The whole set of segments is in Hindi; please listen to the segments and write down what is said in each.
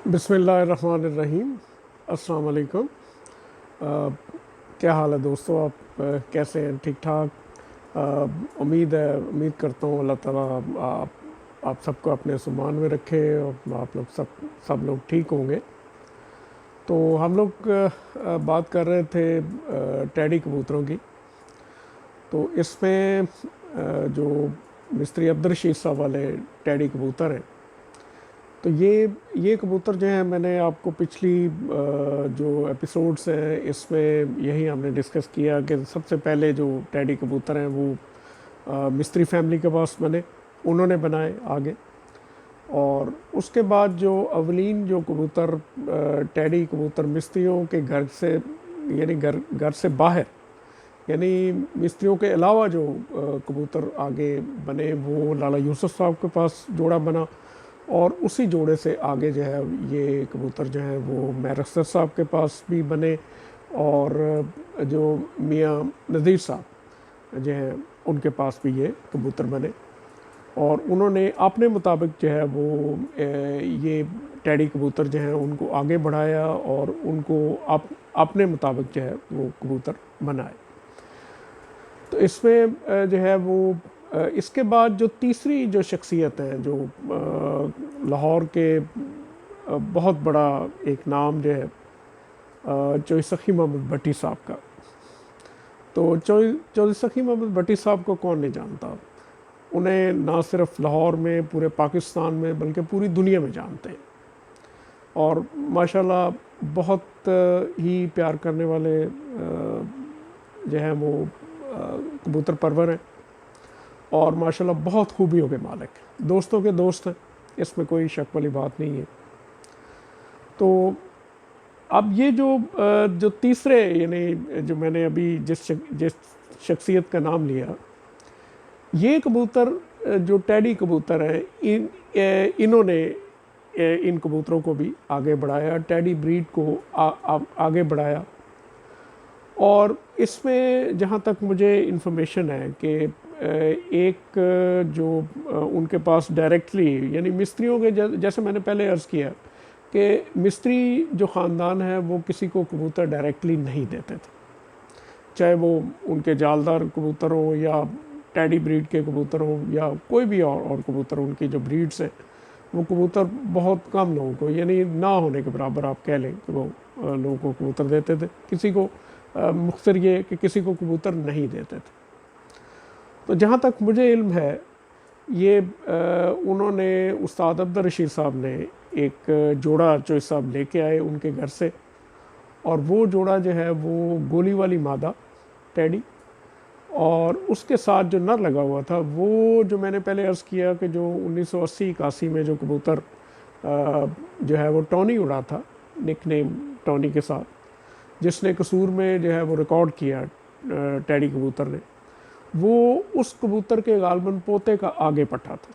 बिस्मिल्लाहिर्रहमानिर्रहीम। अस्सलाम वालेकुम। क्या हाल है दोस्तों? आप कैसे हैं? ठीक ठाक? उम्मीद करता हूँ अल्लाह ताला आप सबको अपने सुमान में रखे और आप लोग सब लोग ठीक होंगे। तो हम लोग बात कर रहे थे टैडी कबूतरों की। तो इसमें जो मिस्त्री अब्दुल रशीद साहब वाले टैडी कबूतर हैं, तो ये कबूतर जो है, मैंने आपको पिछली जो एपिसोड्स हैं इसमें यही हमने डिस्कस किया कि सबसे पहले जो टैडी कबूतर हैं वो मिस्त्री फैमिली के पास बने, उन्होंने बनाए आगे। और उसके बाद जो अवलीन जो कबूतर टैडी कबूतर मिस्त्रियों के घर से, यानी घर से बाहर, यानी मिस्त्रियों के अलावा जो कबूतर आगे बने, वो लाला यूसुफ साहब के पास जोड़ा बना। और उसी जोड़े से आगे जो है ये कबूतर जो हैं वो मैरसर साहब के पास भी बने, और जो मियाँ नज़ीर साहब जो हैं उनके पास भी ये कबूतर बने। और उन्होंने अपने मुताबिक जो है वो ये टैडी कबूतर जो हैं उनको आगे बढ़ाया और उनको अपने मुताबिक जो है वो कबूतर बनाए। तो इसमें जो है वो इसके बाद जो तीसरी जो शख्सियत है, जो लाहौर के बहुत बड़ा एक नाम जो है चौधरी सखी मोहम्मद भट्टी साहब का। तो चौधरी सखी मोहम्मद भट्टी साहब को कौन नहीं जानता? उन्हें ना सिर्फ लाहौर में, पूरे पाकिस्तान में, बल्कि पूरी दुनिया में जानते हैं। और माशाल्लाह बहुत ही प्यार करने वाले जो हैं वो कबूतर परवर हैं, और माशाल्लाह बहुत खूबियों के मालिक, दोस्तों के दोस्त हैं, इसमें कोई शक वाली बात नहीं है। तो अब ये जो तीसरे, यानी जो मैंने अभी जिस शख्सियत का नाम लिया, ये कबूतर जो टैडी कबूतर हैं, इन्होंने इन कबूतरों को भी आगे बढ़ाया, टैडी ब्रीड को आगे बढ़ाया। और इसमें जहाँ तक मुझे इन्फॉर्मेशन है कि एक जो उनके पास डायरेक्टली, यानी मिस्त्रियों के, जैसे मैंने पहले अर्ज़ किया कि मिस्त्री जो ख़ानदान है वो किसी को कबूतर डायरेक्टली नहीं देते थे, चाहे वो उनके जालदार कबूतर हों या टैडी ब्रीड के कबूतर हों या कोई भी और कबूतर, उनकी जो ब्रीड्स हैं वो कबूतर बहुत कम लोगों को, यानी ना होने के बराबर आप कह लें कि वो लोगों को कबूतर देते थे। किसी को मुख्तर ये कि किसी को कबूतर नहीं देते थे। तो जहाँ तक मुझे इल्म है, ये उन्होंने उस्ताद अब्दुल रशीद साहब ने एक जोड़ा चौधरी साहब लेके आए उनके घर से, और वो जोड़ा जो है वो गोली वाली मादा टैडी, और उसके साथ जो नर लगा हुआ था वो, जो मैंने पहले अर्ज़ किया कि जो 1980-81 में जो कबूतर जो है वो टॉनी उड़ा था, निकनेम टॉनी के साथ, जिसने कसूर में जो है वो रिकॉर्ड किया टैडी कबूतर ने, वो उस कबूतर के गालबन पोते का आगे पट्ठा था,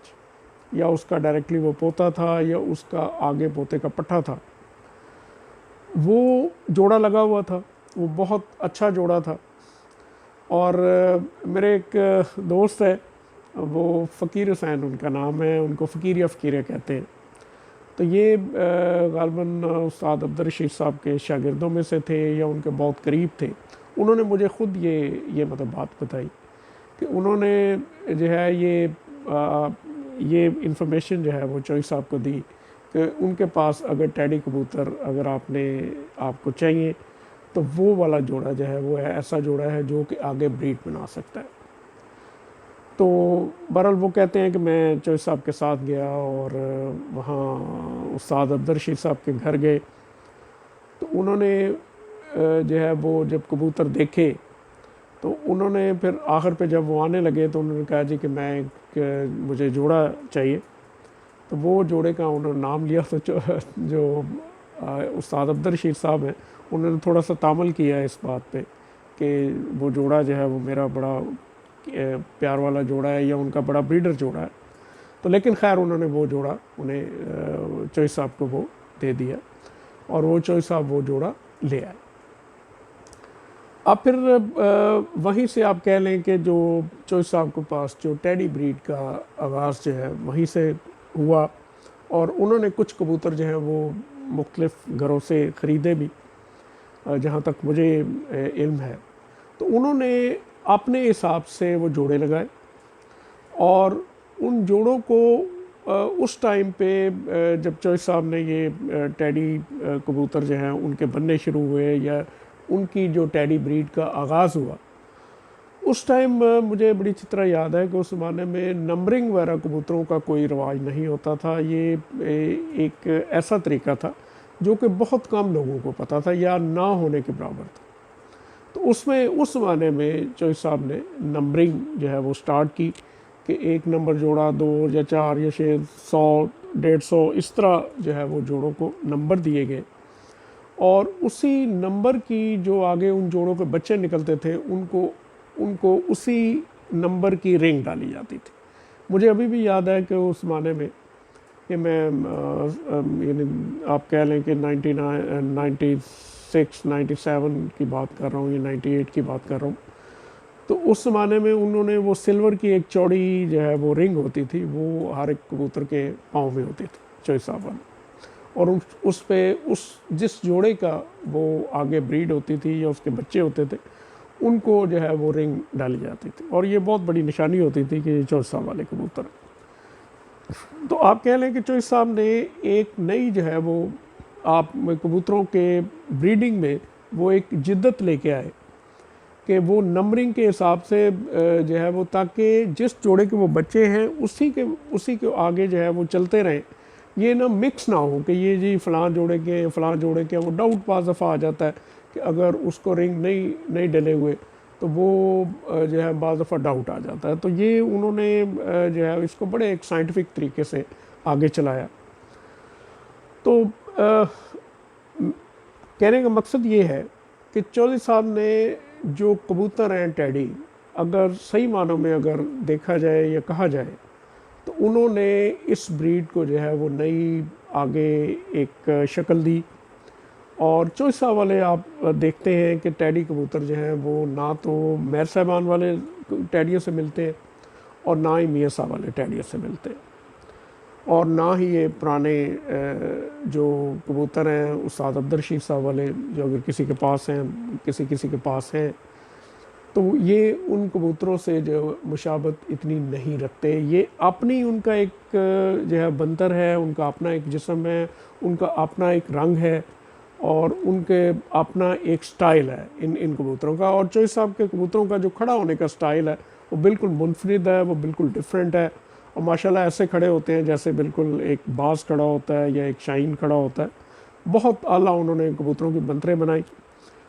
या उसका डायरेक्टली वो पोता था या उसका आगे पोते का पट्ठा था। वो जोड़ा लगा हुआ था, वो बहुत अच्छा जोड़ा था। और मेरे एक दोस्त है, वो फ़कीर हुसैन उनका नाम है, उनको फ़कीर या फ़कीर कहते हैं। तो ये गालबन उस्ताद अब्दुल रशीद साहब के शागिर्दों में से थे या उनके बहुत करीब थे। उन्होंने मुझे ख़ुद ये मतलब बात बताई कि उन्होंने जो है ये इन्फॉर्मेशन जो है वो चौधरी साहब को दी कि उनके पास अगर टैडी कबूतर अगर आपको चाहिए तो वो वाला जोड़ा जो है वो ऐसा जोड़ा है जो कि आगे ब्रीड बना सकता है। तो बहरहाल वो कहते हैं कि मैं चौधरी साहब के साथ गया और वहाँ उस्ताद अब्दुल रशीद साहब के घर गए। तो उन्होंने जो है वो जब कबूतर देखे तो उन्होंने फिर आखिर पे जब वो आने लगे तो उन्होंने कहा जी कि मुझे जोड़ा चाहिए। तो वो जोड़े का उन्होंने नाम लिया। तो जो उस्ताद अब्दुल रशीद साहब हैं, उन्होंने थोड़ा सा तामल किया इस बात पे कि वो जोड़ा जो है वो मेरा बड़ा प्यार वाला जोड़ा है या उनका बड़ा ब्रीडर जोड़ा है। तो लेकिन खैर उन्होंने वो जोड़ा उन्हें चौधरी साहब को वो दे दिया, और वो चौधरी साहब वो जोड़ा ले आए। अब फिर वहीं से आप कह लें कि जो चौधरी साहब के पास जो टैडी ब्रीड का आगाज़ जो है वहीं से हुआ, और उन्होंने कुछ कबूतर जो हैं वो मुख्तलिफ़ घरों से ख़रीदे भी, जहाँ तक मुझे इल्म है। तो उन्होंने अपने हिसाब से वो जोड़े लगाए और उन जोड़ों को उस टाइम पे जब चॉइस साहब ने ये टैडी कबूतर जो हैं उनके बनने शुरू हुए या उनकी जो टैडी ब्रीड का आगाज़ हुआ, उस टाइम मुझे बड़ी अच्छी तरह याद है कि उस ज़माने में नंबरिंग वगैरह कबूतरों का कोई रवाज नहीं होता था। ये एक ऐसा तरीका था जो कि बहुत कम लोगों को पता था या ना होने के बराबर था। तो उसमें उस ज़माने में चॉइस साहब ने नंबरिंग जो है वो स्टार्ट की कि 1 नंबर जोड़ा, 2 या 4 या 6, 100, 150 इस तरह जो है वो जोड़ों को नंबर दिए गए और उसी नंबर की जो आगे उन जोड़ों के बच्चे निकलते थे उनको उसी नंबर की रिंग डाली जाती थी। मुझे अभी भी याद है कि उस ज़माने में कि मैं यानी आप कह लें कि 96, 97 की बात कर रहा हूँ या 98 की बात कर रहा हूँ। तो उस ज़माने में उन्होंने वो सिल्वर की एक चौड़ी जो है वो रिंग होती थी, वो हर एक कबूतर के पाँव में होती थी चॉइस साहब वाली, और उस पे उस जिस जोड़े का वो आगे ब्रीड होती थी या उसके बच्चे होते थे उनको जो है वो रिंग डाली जाती थी और ये बहुत बड़ी निशानी होती थी कि चॉइस साहब वाले कबूतर। तो आप कह लें कि चॉइस साहब ने एक नई जो है वो आप कबूतरों के ब्रीडिंग में वो एक जिद्दत लेके आए कि वो नंबरिंग के हिसाब से जो है वो, ताकि जिस जोड़े के वो बच्चे हैं उसी के आगे जो है वो चलते रहें, ये ना मिक्स ना हो कि ये जी फ़लाँ जोड़े के वो डाउट पास दफ़ा आ जाता है कि अगर उसको रिंग नहीं डले हुए तो वो जो है बाज़ दफ़ा डाउट आ जाता है। तो ये उन्होंने जो है इसको बड़े एक साइंटिफिक तरीके से आगे चलाया। तो कहने का मकसद ये है कि चौधरी साहब ने जो कबूतर हैं टैडी, अगर सही मानों में अगर देखा जाए या कहा जाए तो उन्होंने इस ब्रीड को जो है वो नई आगे एक शक्ल दी। और चॉइस साहब वाले आप देखते हैं कि टैडी कबूतर जो हैं वो ना तो मेयर साहबान वाले टैडियों से मिलते हैं और ना ही मियाँ साहब वाले टैडियों से मिलते हैं और ना ही ये पुराने जो कबूतर हैं उस्ताद अब्दुल रशीद साहब वाले जो अगर किसी के पास हैं, किसी के पास हैं, तो ये उन कबूतरों से जो मुशाबत इतनी नहीं रखते। ये अपनी उनका एक जो है बंतर है, उनका अपना एक जिस्म है, उनका अपना एक रंग है और उनके अपना एक स्टाइल है इन कबूतरों का। और चॉइस साहब के कबूतरों का जो खड़ा होने का स्टाइल है वो बिल्कुल मुनफरिद है, वो बिल्कुल डिफरेंट है और माशाल्लाह ऐसे खड़े होते हैं जैसे बिल्कुल एक बाज खड़ा होता है या एक शाहीन खड़ा होता है। बहुत आला उन्होंने कबूतरों की बंतरें बनाई।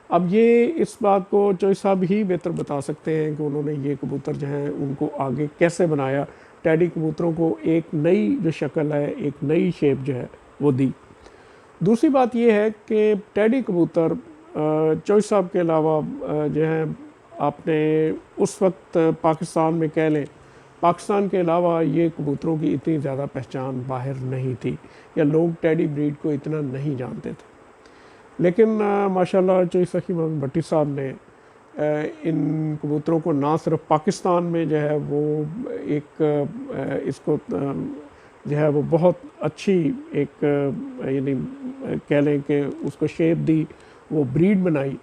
अब ये इस बात को चॉइस साहब ही बेहतर बता सकते हैं कि उन्होंने ये कबूतर जो हैं उनको आगे कैसे बनाया, टैडी कबूतरों को एक नई जो शक्ल है, एक नई शेप जो है वो दी। दूसरी बात ये है कि टैडी कबूतर चॉइस साहब के अलावा जो है आपने उस वक्त पाकिस्तान में कह लें, पाकिस्तान के अलावा ये कबूतरों की इतनी ज़्यादा पहचान बाहर नहीं थी या लोग टैडी ब्रीड को इतना नहीं जानते थे। लेकिन माशाल्लाह चॉइस हकीम मोहम्मद भट्टी साहब ने इन कबूतरों को ना सिर्फ पाकिस्तान में जो है वो एक इसको जो है वो बहुत अच्छी एक यानी कह लें कि उसको शेप दी, वो ब्रीड बनाई,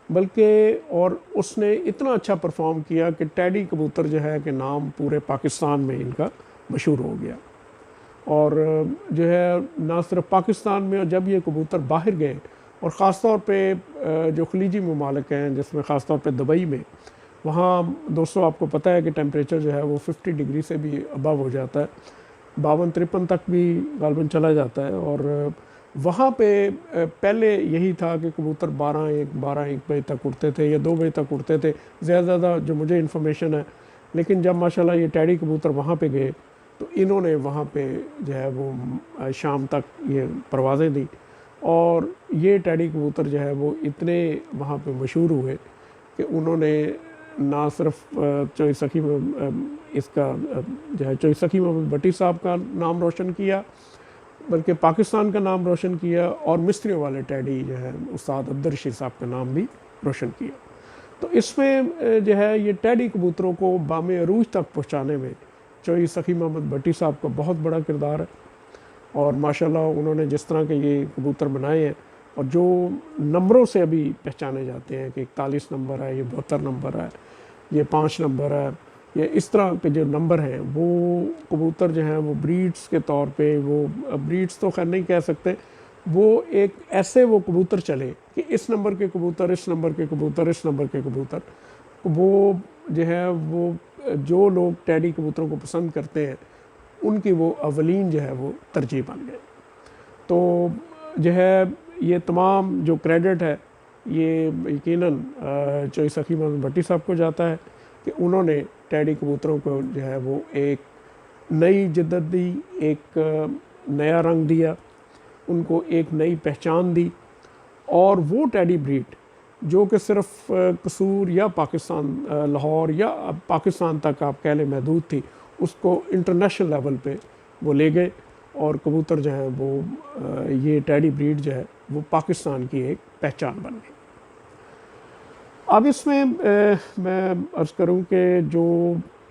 बल्कि और उसने इतना अच्छा परफॉर्म किया कि टैडी कबूतर जो है कि नाम पूरे पाकिस्तान में इनका मशहूर हो गया। और जो है ना सिर्फ पाकिस्तान में, और जब ये कबूतर बाहर गए और ख़ास तौर पे जो खलीजी ममालिक हैं जिसमें ख़ास तौर पे दुबई में, वहाँ दोस्तों आपको पता है कि टेम्परेचर जो है वो 50 डिग्री से भी अबव हो जाता है, 52-53 तक भी गालबन चला जाता है। और वहाँ पे पहले यही था कि कबूतर 12-1 बजे तक उड़ते थे या 2 बजे तक उड़ते थे ज़्यादा जो मुझे इन्फॉर्मेशन है। लेकिन जब माशाल्लाह ये टैडी कबूतर वहाँ पे गए तो इन्होंने वहाँ पे जो है वो शाम तक ये परवाज़ें दी और ये टैडी कबूतर जो है वो इतने वहाँ पे मशहूर हुए कि उन्होंने ना सिर्फ चॉइस हकीम इसका जो है चॉइस हकीम मोहम्मद भट्टी साहब का नाम रोशन किया, बल्कि पाकिस्तान का नाम रोशन किया और मिस्त्रियों वाले टैडी जो है उस्ताद अब्दुल रशीद साहब का नाम भी रोशन किया। तो इसमें जो है ये टैडी कबूतरों को बामे अरूज तक पहुँचाने में चॉइस हकीम मोहम्मद भट्टी साहब का बहुत बड़ा किरदार है। और माशाल्लाह उन्होंने जिस तरह के ये कबूतर बनाए हैं और जो नंबरों से अभी पहचाने जाते हैं कि 41 नंबर है, ये 72 नंबर है, ये 5 नंबर है, ये इस तरह के जो नंबर हैं वो कबूतर जो हैं वो ब्रीड्स के तौर पे, वो ब्रीड्स तो खैर नहीं कह सकते, वो एक ऐसे वो कबूतर चले कि इस नंबर के कबूतर, इस नंबर के कबूतर, इस नंबर के कबूतर, वो जो है वो जो लोग टैडी कबूतरों को पसंद करते हैं उनकी वो अवलीन जो है वो तरजीह बन गए। तो जो है ये तमाम जो क्रेडिट है ये यकीनन चॉइस हकीम अहमद भट्टी साहब को जाता है कि उन्होंने टैडी कबूतरों को जो है वो एक नई जिद्दत दी, एक नया रंग दिया, उनको एक नई पहचान दी, और वो टैडी ब्रीड जो कि सिर्फ कसूर या पाकिस्तान, लाहौर या पाकिस्तान तक आप कह लें महदूद थी, उसको इंटरनेशनल लेवल पे वो ले गए और कबूतर जो है वो ये टैडी ब्रीड जो है वो पाकिस्तान की एक पहचान बन गई। अब इसमें मैं अर्ज़ करूं कि जो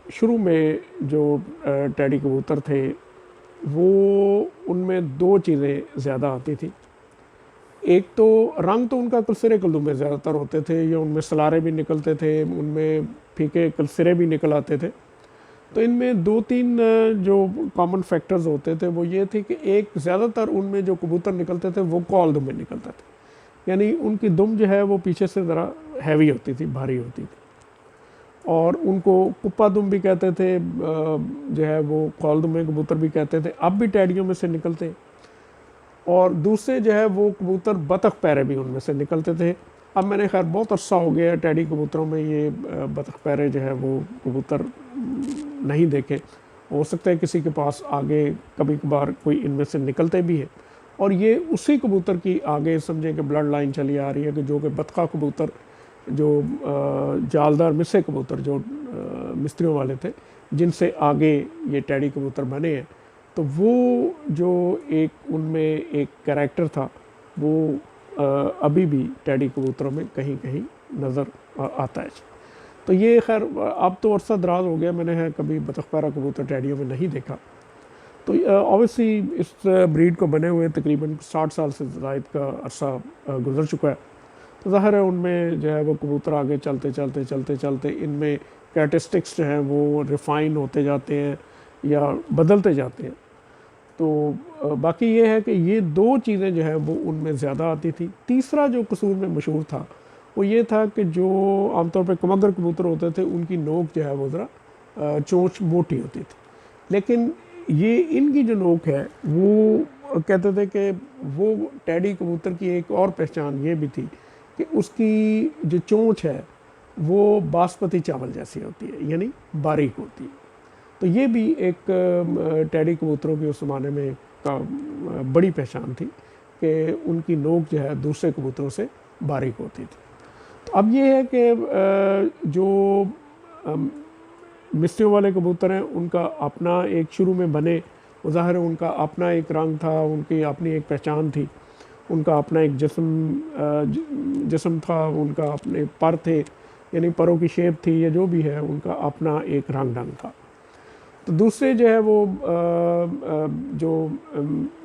शुरू में जो टैडी कबूतर थे वो उनमें दो चीज़ें ज़्यादा आती थी। एक तो रंग तो उनका कलसिरे कल्दूम में ज़्यादातर होते थे, या उनमें सलारे भी निकलते थे, उनमें फीके कलसिरे भी निकल आते थे। तो इनमें दो तीन जो कॉमन फैक्टर्स होते थे वो ये थे कि एक, ज़्यादातर उनमें जो कबूतर निकलते थे वो कॉल दुम में निकलते थे, यानी उनकी दुम जो है वो पीछे से ज़रा हैवी होती थी, भारी होती थी, और उनको कुप्पा दुम भी कहते थे, जो है वो कॉल दुम में कबूतर भी कहते थे, अब भी टैडियों में से निकलते। और दूसरे जो है वो कबूतर बतख पैरे भी उनमें से निकलते थे। अब मैंने खैर बहुत अरसा हो गया टैडी कबूतरों में ये बतख पैरे जो है वो कबूतर नहीं देखे। हो सकता है किसी के पास आगे कभी कभार कोई इनमें से निकलते भी है, और ये उसी कबूतर की आगे समझें कि ब्लड लाइन चली आ रही है कि जो कि बतखा कबूतर, जो जालदार मिस्से कबूतर जो मिस्त्रियों वाले थे, जिनसे आगे ये टैडी कबूतर बने हैं, तो वो जो एक उनमें एक कैरेक्टर था वो अभी भी टैडी कबूतरों में कहीं कहीं नज़र आता है। तो ये खैर अब तो अरसा दराज हो गया, मैंने है कभी बतख पैरा कबूतर टैडियों में नहीं देखा। तो ऑब्वियसली इस ब्रीड को बने हुए तकरीबन 60 साल से ज़ायद का अरसा गुजर चुका है। तो ज़ाहिर है उनमें जो है वो कबूतर आगे चलते चलते चलते चलते इनमें कैरेक्टरिस्टिक्स जो हैं वो रिफ़ाइन होते जाते हैं या बदलते जाते हैं। तो बाकी ये है कि ये दो चीज़ें जो है वो उनमें ज़्यादा आती थी। तीसरा जो कसूर में मशहूर था वो ये था कि जो आमतौर पर कमगर कबूतर होते थे उनकी नोक जो है वो ज़रा चोंच मोटी होती थी, लेकिन ये इनकी जो नोक है वो कहते थे कि वो टैडी कबूतर की एक और पहचान ये भी थी कि उसकी जो चोंच है वो बासमती चावल जैसी होती है, यानी बारीक होती है। तो ये भी एक टैडी कबूतरों की उस ज़माने में का बड़ी पहचान थी कि उनकी नोक जो है दूसरे कबूतरों से बारीक होती थी। तो अब ये है कि जो मिस्त्रियों वाले कबूतर हैं उनका अपना एक शुरू में बने, ज़ाहिर है उनका अपना एक रंग था, उनकी अपनी एक पहचान थी, उनका अपना एक जिस्म था, उनका अपने पर थे, यानी परों की शेप थी, या जो भी है उनका अपना एक रंग था। तो दूसरे जो है वो जो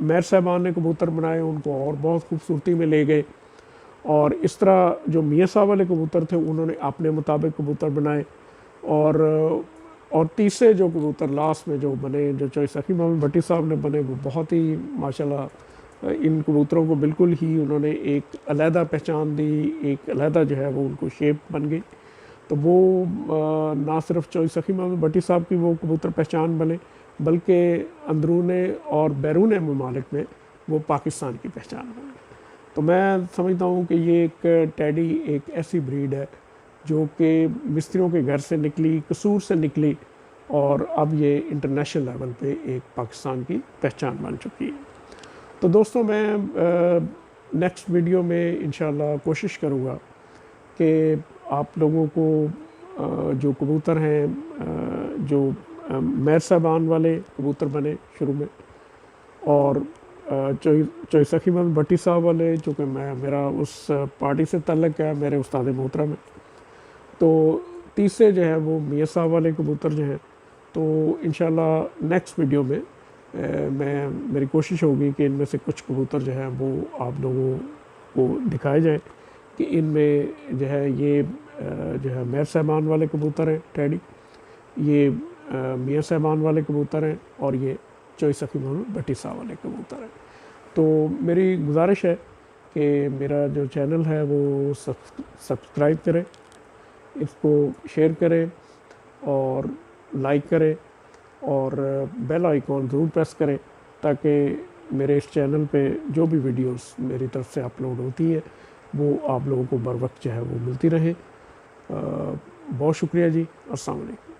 मेयर साहबान ने कबूतर बनाए उनको और बहुत खूबसूरती में ले गए, और इस तरह जो मियाँ साहब वाले कबूतर थे उन्होंने अपने मुताबिक कबूतर बनाए। और तीसरे जो कबूतर लास्ट में जो बने, जो चॉइस हकीम अहमद भट्टी साहब ने बने, वो बहुत ही माशाल्लाह इन कबूतरों को बिल्कुल ही उन्होंने एक अलहदा पहचान दी, एक अलहदा जो है वो उनको शेप बन गई। तो वो ना सिर्फ चॉइस हकीम अहमद भट्टी साहब की वो कबूतर पहचान बने, बल्कि अंदरूने और बैरून ममालिक में वो पाकिस्तान की पहचान बन गई। तो मैं समझता हूँ कि ये एक टैडी एक ऐसी ब्रीड है जो कि मिस्त्रियों के घर से निकली, कसूर से निकली, और अब ये इंटरनेशनल लेवल पे एक पाकिस्तान की पहचान बन चुकी है। तो दोस्तों मैं नेक्स्ट वीडियो में इंशाल्लाह कोशिश करूँगा कि आप लोगों को जो कबूतर हैं जो मेयर साहबान वाले कबूतर बने शुरू में, और चॉइस हकीम अहमद भट्टी साहब वाले, चूँकि मेरा उस पार्टी से तल्लक है, मेरे उस्ताद मोहतरम है। तो तीसरे जो है वो मियाँ साहब वाले कबूतर जो हैं, तो इंशाल्लाह नेक्स्ट वीडियो में मेरी कोशिश होगी कि इनमें से कुछ कबूतर जो है वो आप लोगों को दिखाए जाए कि इनमें जो है ये जो है मेयर साहबान वाले कबूतर हैं टैडी, ये मियाँ साहबान वाले कबूतर हैं, और ये चोई सखी मोहम्मद भट्टी साहब वाले कबूतर हैं। तो मेरी गुजारिश है कि मेरा जो चैनल है वो सब्सक्राइब करें, इसको शेयर करें और लाइक करें, और बेल आइकॉन ज़रूर प्रेस करें ताकि मेरे इस चैनल पे जो भी वीडियोस मेरी तरफ से अपलोड होती है वो आप लोगों को बर वक्त जो है वो मिलती रहे। बहुत शुक्रिया जी। अस्सलाम वालेकुम।